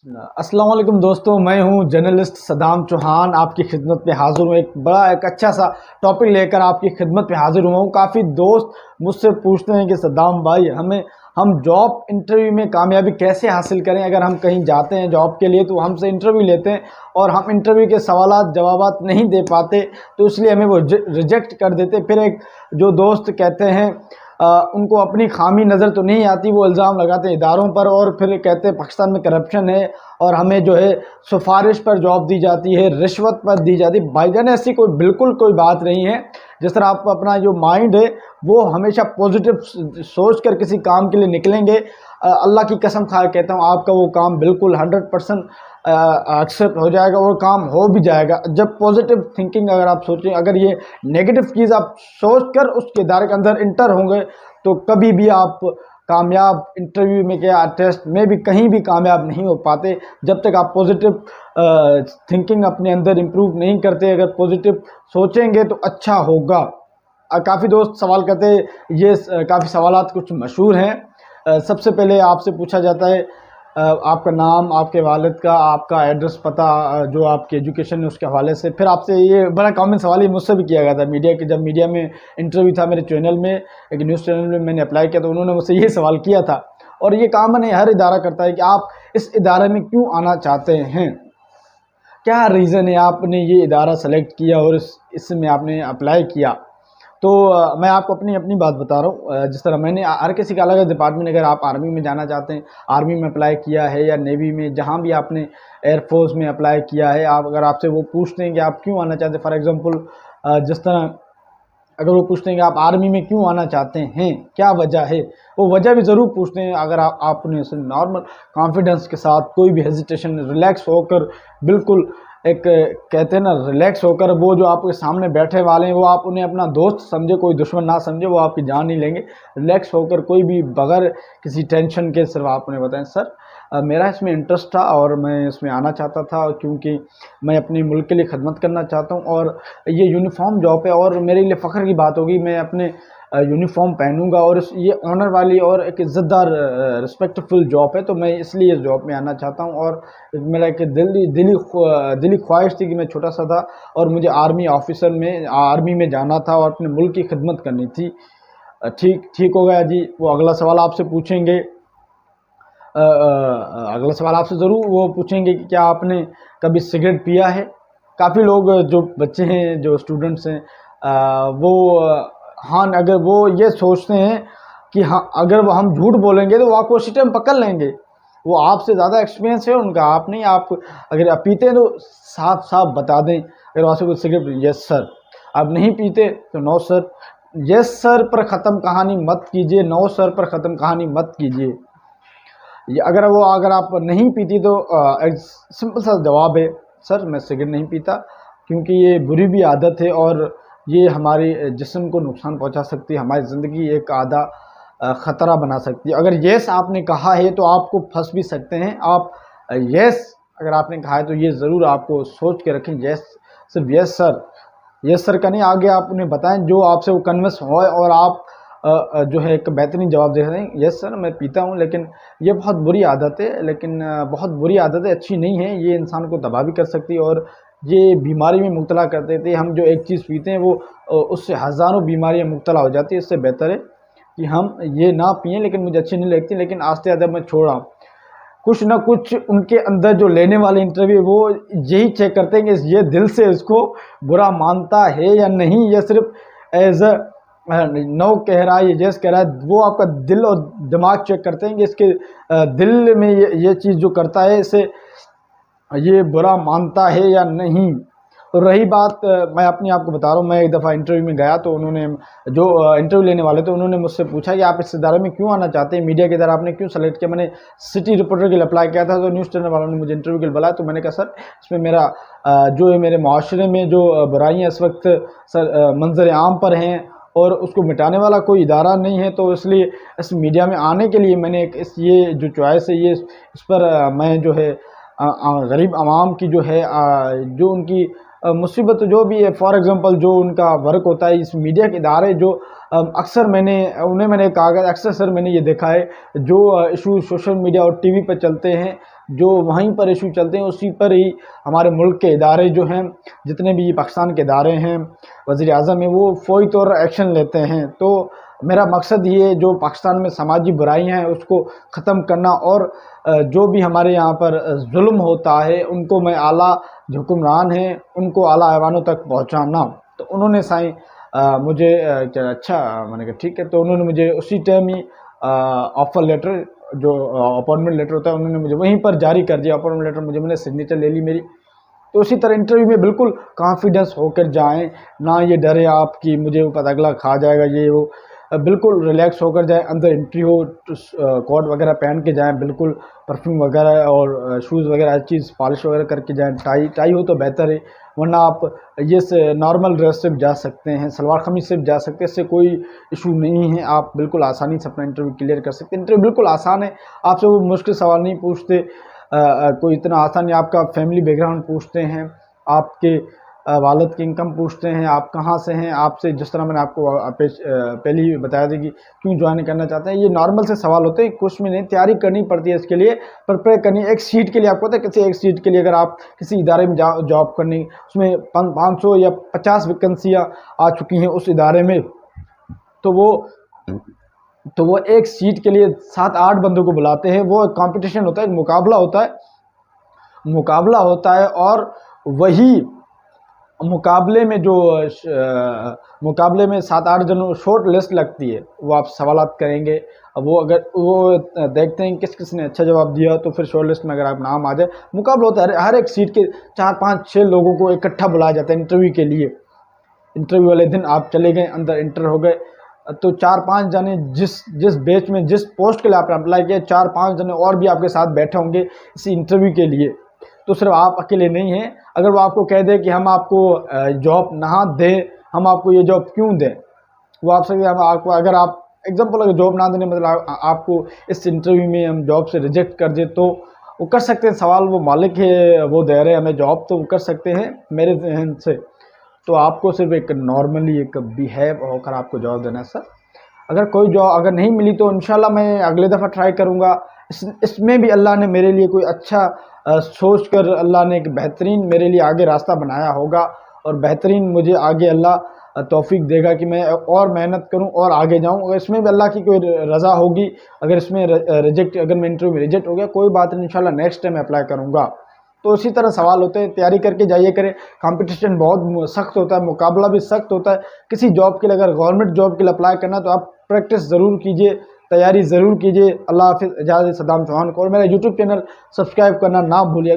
अस्सलाम वालेकुम दोस्तों, मैं हूं जर्नलिस्ट सदाम चौहान। आपकी खिदमत पे हाज़िर हूं। एक अच्छा सा टॉपिक लेकर आपकी खिदमत पे हाज़िर हुआ हूं। काफ़ी दोस्त मुझसे पूछते हैं कि सदाम भाई हम जॉब इंटरव्यू में कामयाबी कैसे हासिल करें। अगर हम कहीं जाते हैं जॉब के लिए तो हमसे इंटरव्यू लेते हैं और हम इंटरव्यू के सवालात जवाबात नहीं दे पाते, तो इसलिए हमें वो रिजेक्ट कर देते। फिर एक जो दोस्त कहते हैं उनको अपनी खामी नज़र तो नहीं आती, वो इल्ज़ाम लगाते हैं इदारों पर और फिर कहते हैं पाकिस्तान में करप्शन है और हमें जो है सिफारिश पर जॉब दी जाती है, रिश्वत पर दी जाती है। भाईजान ऐसी बिल्कुल कोई बात नहीं है। जिस तरह आप अपना जो माइंड है वो हमेशा पॉजिटिव सोच कर किसी काम के लिए निकलेंगे, अल्लाह की कसम खा कहता हूँ आपका वो काम बिल्कुल 100% एक्सेप्ट हो जाएगा और काम हो भी जाएगा। जब पॉजिटिव थिंकिंग अगर आप सोचें, अगर ये नेगेटिव चीज़ आप सोच कर उसके इदारे के अंदर इंटर होंगे तो कभी भी आप कामयाब इंटरव्यू में क्या टेस्ट में भी कहीं भी कामयाब नहीं हो पाते। जब तक आप पॉजिटिव थिंकिंग अपने अंदर इम्प्रूव नहीं करते, अगर पॉजिटिव सोचेंगे तो अच्छा होगा। काफ़ी दोस्त सवाल करते हैं, ये काफ़ी सवालात कुछ मशहूर हैं। सबसे पहले आपसे पूछा जाता है आपका नाम, आपके वालिद का, आपका एड्रेस, पता, जो आपकी एजुकेशन है उसके हवाले से। फिर आपसे ये बड़ा कॉमन सवाल ही मुझसे भी किया गया था मीडिया के, जब मीडिया में इंटरव्यू था मेरे चैनल में, एक न्यूज़ चैनल में मैंने अप्लाई किया तो उन्होंने मुझसे ये सवाल किया था। और ये कॉमन है, हर इदारा करता है कि आप इस इदारे में क्यों आना चाहते हैं, क्या रीज़न है आपने ये इदारा सेलेक्ट किया और इसमें आपने अप्लाई किया। तो मैं आपको अपनी बात बता रहा हूँ। जिस तरह मैंने हर किसी का अलग अलग डिपार्टमेंट, अगर आप आर्मी में जाना चाहते हैं, आर्मी में अप्लाई किया है या नेवी में, जहाँ भी आपने एयरफोर्स में अप्लाई किया है, आप अगर आपसे वो पूछते हैं कि आप क्यों आना चाहते हैं, फॉर एग्ज़ाम्पल जिस तरह अगर वो पूछते हैं कि आप आर्मी में क्यों आना चाहते हैं, क्या वजह है, वो वजह भी ज़रूर पूछते हैं। अगर आपने नॉर्मल कॉन्फिडेंस के साथ, कोई भी हेजिटेशन, रिलैक्स होकर, बिल्कुल एक कहते हैं ना रिलैक्स होकर, वो जो आपके सामने बैठे वाले हैं वो आप उन्हें अपना दोस्त समझे, कोई दुश्मन ना समझे, वो आपकी जान नहीं लेंगे। रिलैक्स होकर कोई भी बगैर किसी टेंशन के सिर्फ आप उन्हें बताएं, सर मेरा इसमें इंटरेस्ट था और मैं इसमें आना चाहता था क्योंकि मैं अपने मुल्क के लिए खदमत करना चाहता हूँ और ये यूनिफॉर्म जॉब है और मेरे लिए फ़ख्र की बात होगी, मैं अपने यूनिफॉर्म पहनूंगा और ये ऑनर वाली और एक इज़्ज़तदार रिस्पेक्टफुल जॉब है, तो मैं इसलिए इस जॉब में आना चाहता हूँ। और मेरा एक दिली ख्वाहिश थी कि मैं छोटा सा था और मुझे आर्मी में जाना था और अपने मुल्क की खिदमत करनी थी। ठीक हो गया जी। वो अगला सवाल आपसे पूछेंगे, अगला सवाल आपसे ज़रूर वो पूछेंगे कि क्या आपने कभी सिगरेट पिया है। काफ़ी लोग जो बच्चे हैं, जो स्टूडेंट्स हैं, वो हाँ, अगर वो ये सोचते हैं कि हाँ अगर वो हम झूठ बोलेंगे तो वो आपको उसी टाइम पकड़ लेंगे। वो आपसे ज़्यादा एक्सपीरियंस है उनका, आप नहीं। आप अगर आप पीते हैं तो साफ साफ बता दें। अगर आपसे कोई सिगरेट, यस सर। आप नहीं पीते तो नो सर। यस सर पर ख़त्म कहानी मत कीजिए, नो सर पर ख़त्म कहानी मत कीजिए। अगर आप नहीं पीती तो एक सिंपल सा जवाब है, सर मैं सिगरेट नहीं पीता क्योंकि ये बुरी भी आदत है और ये हमारे जिस्म को नुकसान पहुंचा सकती है, हमारी ज़िंदगी एक आधा ख़तरा बना सकती है। अगर येस आपने कहा है तो आपको फंस भी सकते हैं। आप येस अगर आपने कहा है तो ये ज़रूर आपको सोच के रखें, येस सिर्फ येस सर का नहीं, आगे आप उन्हें बताएं जो आपसे वो कन्विंस हो और आप जो है एक बेहतरीन जवाब दे रहे हैं, यस सर मैं पीता हूँ लेकिन ये बहुत बुरी आदत है, लेकिन बहुत बुरी आदत है, अच्छी नहीं है, ये इंसान को तबाह भी कर सकती है और ये बीमारी में मुब्तला कर देते हैं। हम जो एक चीज़ पीते हैं वो उससे हज़ारों बीमारियाँ मुब्तला हो जाती है। इससे बेहतर है कि हम ये ना पिएँ, लेकिन मुझे अच्छी नहीं लगती, लेकिन आस्ते आस्ते मैं छोड़ रहा हूँ। कुछ ना कुछ उनके अंदर जो लेने वाले इंटरव्यू वो यही चेक करते हैं कि ये दिल से इसको बुरा मानता है या नहीं, या सिर्फ एज नो कह रहा है, ये जैस कह रहा है। वो आपका दिल और दिमाग चेक करते हैं कि इसके दिल में ये चीज़ जो करता है इसे ये बुरा मानता है या नहीं। तो रही बात, मैं अपनी आपको बता रहा हूँ, मैं एक दफ़ा इंटरव्यू में गया तो उन्होंने जो इंटरव्यू लेने वाले थे उन्होंने मुझसे पूछा कि आप इस इदारे में क्यों आना चाहते हैं, मीडिया के इदारा आपने क्यों सेलेक्ट किया। मैंने सिटी रिपोर्टर के लिए अप्लाई किया था, तो न्यूज़ चैनल वालों ने मुझे इंटरव्यू के लिए बुलाया। तो मैंने कहा सर इसमें मेरा जो है मेरे माशरे में जो बुराइयाँ इस वक्त सर मंजर आम पर हैं और उसको मिटाने वाला कोई इदारा नहीं है, तो इसलिए इस मीडिया में आने के लिए मैंने ये जो चॉइस है, ये इस पर मैं जो है गरीब आवाम की जो है जो उनकी मुसीबत जो भी है, फॉर एग्ज़ाम्पल जो उनका वर्क होता है, इस मीडिया के इदारे जो अक्सर मैंने कहा, अक्सर सर मैंने ये देखा है जो इशू सोशल मीडिया और टीवी पर चलते हैं, जो वहीं पर इशू चलते हैं उसी पर ही हमारे मुल्क के इदारे जो हैं, जितने भी पाकिस्तान के इदारे हैं, वज़ीर आज़म है, वो फ़ौरी तौर पर एक्शन लेते हैं। तो मेरा मकसद ये जो पाकिस्तान में समाजी बुराइयां हैं उसको ख़त्म करना, और जो भी हमारे यहाँ पर जुल्म होता है उनको मैं आला जो हुक्मरान हैं उनको आला ऐवानों तक पहुँचाना। तो उन्होंने साईं मुझे अच्छा, मैंने कहा ठीक है। तो उन्होंने मुझे उसी टाइम ही ऑफ़र लेटर, जो अपॉइंटमेंट लेटर होता है, उन्होंने मुझे वहीं पर जारी कर दिया। अपॉइंटमेंट लेटर मुझे, मैंने सिग्नेचर ले ली मेरी। तो उसी तरह इंटरव्यू में बिल्कुल कॉन्फिडेंस होकर जाएं, ना ये डरे आप कि मुझे वो पता अगला खा जाएगा ये वो। बिल्कुल रिलैक्स होकर जाएं, अंदर एंट्री हो कोट वगैरह पहन के जाएं, बिल्कुल परफ्यूम वगैरह और शूज़ वगैरह हर चीज़ पॉलिश वगैरह करके जाएं। टाई हो तो बेहतर है, वरना आप ये से नॉर्मल ड्रेस से भी जा सकते हैं, सलवार कमीज से भी जा सकते हैं, इससे कोई इशू नहीं है। आप बिल्कुल आसानी से अपना इंटरव्यू क्लियर कर सकते हैं। इंटरव्यू बिल्कुल आसान है, आपसे वो मुश्किल सवाल नहीं पूछते, कोई इतना आसान नहीं। आपका फैमिली बैकग्राउंड पूछते हैं, आपके वालिद की इनकम पूछते हैं, आप कहाँ से हैं, आपसे जिस तरह मैंने आपको पहले ही बताया था कि क्यों ज्वाइन करना चाहते हैं, ये नॉर्मल से सवाल होते हैं, कुछ में नहीं। तैयारी करनी पड़ती है इसके लिए, प्रिपेयर करनी है। एक सीट के लिए आपको पता है, किसी एक सीट के लिए अगर आप किसी इदारे में जॉब करनी, उसमें 500 या 50 वैकेंसियाँ आ चुकी हैं उस इदारे में, तो वो एक सीट के लिए 7-8 बंदों को बुलाते हैं। वो कंपटीशन होता है, मुकाबला होता है। और वही मुकाबले में मुकाबले में 7-8 जनों शॉर्ट लिस्ट लगती है, वो आप सवालात करेंगे। अब वो अगर वो देखते हैं किस ने अच्छा जवाब दिया, तो फिर शॉर्ट लिस्ट में अगर आप नाम आ जाए, मुकाबला होता है। हर एक सीट के 4-5-6 लोगों को इकट्ठा बुलाया जाता है इंटरव्यू के लिए। इंटरव्यू वाले दिन आप चले गए, अंदर इंटर हो गए, तो 4-5 जने जिस बैच में जिस पोस्ट के लिए आपने अप्लाई किया, 4-5 जने और भी आपके साथ बैठे होंगे इसी इंटरव्यू के लिए। तो सिर्फ आप अकेले नहीं हैं। अगर वो आपको कह दे कि हम आपको जॉब ना दें, हम आपको ये जॉब क्यों दें, वो आपसे हम आपको, अगर आप एग्जाम्पल अगर जॉब ना देने मतलब आपको इस इंटरव्यू में हम जॉब से रिजेक्ट कर दे, तो वो कर सकते हैं सवाल, वो मालिक है, वो दे रहे हैं हमें जॉब, तो वो कर सकते हैं मेरे जहन से। तो आपको सिर्फ एक नॉर्मली एक बिहेव होकर आपको जॉब देना है सर। अगर कोई जॉब अगर नहीं मिली तो इंशाल्लाह मैं अगले दफ़ा ट्राई करूँगा। इसमें भी अल्लाह ने मेरे लिए कोई अच्छा सोच कर अल्लाह ने एक बेहतरीन मेरे लिए आगे रास्ता बनाया होगा, और बेहतरीन मुझे आगे अल्लाह तौफीक देगा कि मैं और मेहनत करूं और आगे जाऊं। अगर इसमें भी अल्लाह की कोई रज़ा होगी, अगर इसमें अगर मैं इंटरव्यू में रिजेक्ट हो गया, कोई बात नहीं, इंशाल्लाह नेक्स्ट टाइम अप्लाई करूँगा। तो इसी तरह सवाल होते हैं, तैयारी करके जाइए करें। कंपटीशन बहुत सख्त होता है, मुकाबला भी सख्त होता है। किसी जॉब के लिए अगर गवर्नमेंट जॉब के लिए अप्लाई करना, तो आप प्रैक्टिस ज़रूर कीजिए, तैयारी ज़रूर कीजिए। अल्लाह हाफिज़। इजाज़त सदाम चौहान को, और मेरा यूट्यूब चैनल सब्सक्राइब करना ना भूलिएगा।